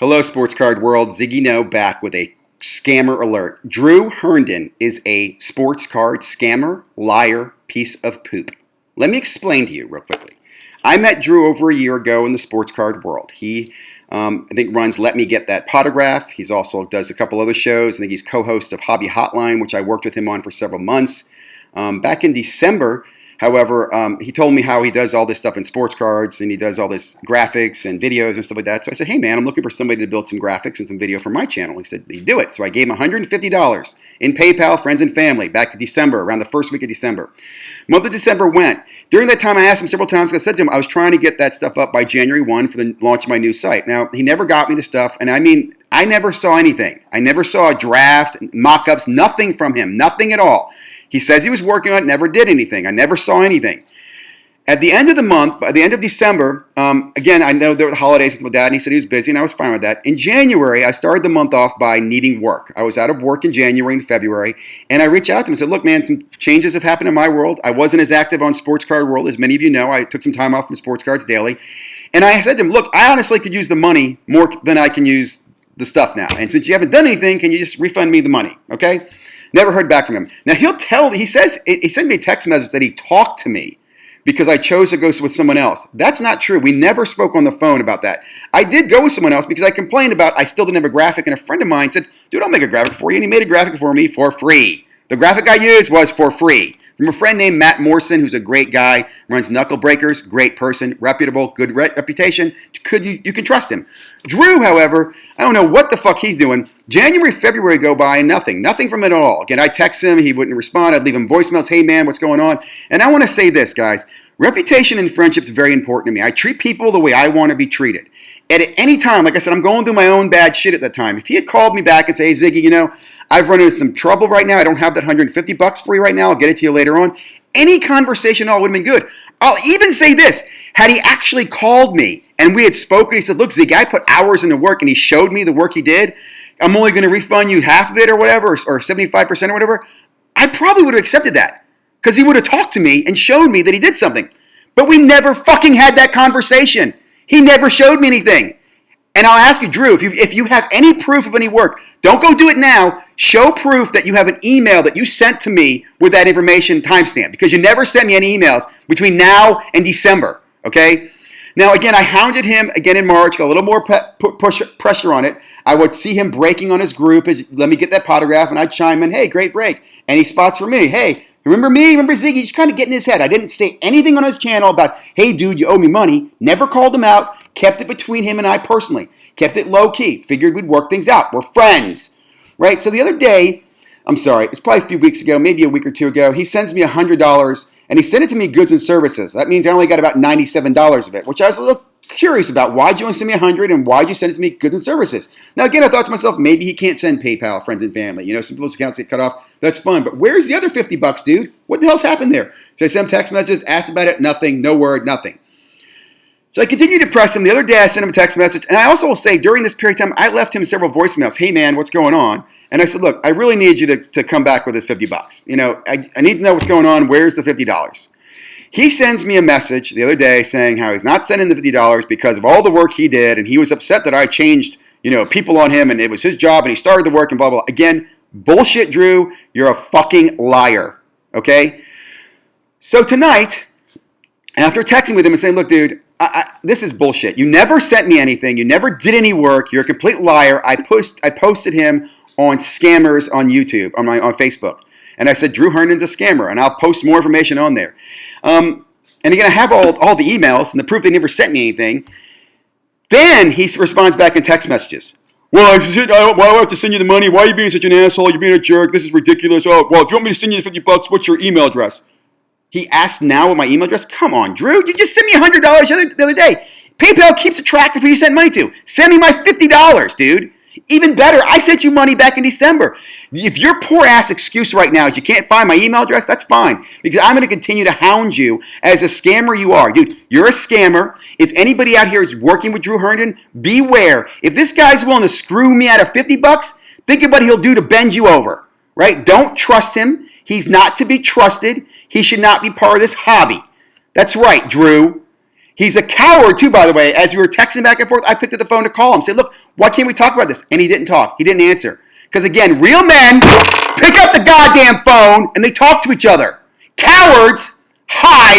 Hello, sports card world. ZiggyNo back with a scammer alert. Drew Herndon is a sports card scammer, liar, piece of poop. Let me explain to you real quickly. I met Drew over a year ago in the sports card world. He, I think, runs Let Me Get That Potograph. He's also does a couple other shows. I think he's co-host of Hobby Hotline, which I worked with him on for several months. Back in December, however, he told me how he does all this stuff in sports cards and he does all this graphics and videos and stuff like that. So I said, hey man, I'm looking for somebody to build some graphics and some video for my channel. He said, you do it. So I gave him $150 in PayPal, friends and family, back in December, around the first week of December. Month of December went. During that time, I asked him several times, I said to him, I was trying to get that stuff up by January 1 for the launch of my new site. Now, he never got me the stuff, and I mean, I never saw anything. I never saw a draft, mock-ups, nothing from him, nothing at all. He says he was working on it, never did anything. I never saw anything. At the end of the month, by the end of December, again, I know there were the holidays with my dad, and he said he was busy, and I was fine with that. In January, I started the month off by needing work. I was out of work in January and February, and I reached out to him and said, look, man, some changes have happened in my world. I wasn't as active on Sports Card World, as many of you know. I took some time off from Sports Cards Daily, and I said to him, look, I honestly could use the money more than I can use the stuff now, and since you haven't done anything, can you just refund me the money, okay? Never heard back from him. Now, he sent me a text message that he talked to me because I chose to go with someone else. That's not true. We never spoke on the phone about that. I did go with someone else because I complained about I still didn't have a graphic, and a friend of mine said, dude, I'll make a graphic for you, and he made a graphic for me for free. The graphic I used was for free. From a friend named Matt Morrison, who's a great guy, runs Knuckle Breakers, great person, reputable, good reputation. You can trust him. Drew, however, I don't know what the fuck he's doing. January, February go by, and nothing from it at all. Again, I text him, he wouldn't respond. I'd leave him voicemails, hey man, what's going on? And I want to say this, guys. Reputation and friendship is very important to me. I treat people the way I want to be treated. And at any time, like I said, I'm going through my own bad shit at that time. If he had called me back and said, hey Ziggy, you know, I've run into some trouble right now. I don't have that $150 for you right now. I'll get it to you later on. Any conversation at all would have been good. I'll even say this. Had he actually called me and we had spoken, he said, look, Ziggy, I put hours into work and he showed me the work he did. I'm only going to refund you half of it or whatever, or 75% or whatever. I probably would have accepted that because he would have talked to me and showed me that he did something. But we never fucking had that conversation. He never showed me anything. And I'll ask you, Drew, if you have any proof of any work, don't go do it now. Show proof that you have an email that you sent to me with that information timestamp, because you never sent me any emails between now and December, okay? Now, again, I hounded him again in March, got a little more pressure on it. I would see him breaking on his group, let me get that potograph, and I'd chime in, hey, great break. Any spots for me? Hey, remember me? Remember Ziggy? Just kind of getting in his head. I didn't say anything on his channel about, hey, dude, you owe me money. Never called him out. Kept it between him and I personally. Kept it low-key. Figured we'd work things out. We're friends. Right? So the other day, I'm sorry, it was probably a few weeks ago, maybe a week or two ago, he sends me $100, and he sent it to me goods and services. That means I only got about $97 of it, which I was a little curious about. Why'd you only send me $100, and why'd you send it to me goods and services? Now, again, I thought to myself, maybe he can't send PayPal, friends and family. You know, some people's accounts get cut off. That's fine. But where's the other $50, dude? What the hell's happened there? So I sent him text messages, asked about it, nothing, no word, nothing. So I continued to press him. The other day I sent him a text message. And I also will say, during this period of time, I left him several voicemails. Hey, man, what's going on? And I said, look, I really need you to come back with this $50. You know, I need to know what's going on. Where's the $50? He sends me a message the other day saying how he's not sending the $50 because of all the work he did. And he was upset that I changed, you know, people on him. And it was his job. And he started the work and blah, blah, blah. Again, bullshit, Drew. You're a fucking liar. Okay? So tonight, after texting with him and saying, look, dude, this is bullshit. You never sent me anything. You never did any work. You're a complete liar. I posted him on scammers on YouTube, on Facebook. And I said, Drew Herndon's a scammer, and I'll post more information on there. And again, I have all the emails and the proof they never sent me anything. Then he responds back in text messages. Well, why do I have to send you the money? Why are you being such an asshole? You're being a jerk. This is ridiculous. Oh, well, if you want me to send you the $50, what's your email address? He asked now what my email address? Come on, Drew. You just sent me $100 the other day. PayPal keeps a track of who you sent money to. Send me my $50, dude. Even better, I sent you money back in December. If your poor ass excuse right now is you can't find my email address, that's fine. Because I'm going to continue to hound you as a scammer you are. Dude, you're a scammer. If anybody out here is working with Drew Herndon, beware. If this guy's willing to screw me out of $50, think of what he'll do to bend you over. Right? Don't trust him. He's not to be trusted. He should not be part of this hobby. That's right, Drew. He's a coward too, by the way. As we were texting back and forth, I picked up the phone to call him. Said, look, Why can't we talk about this? And he didn't talk. He didn't answer. Because again, real men pick up the goddamn phone and they talk to each other. Cowards hide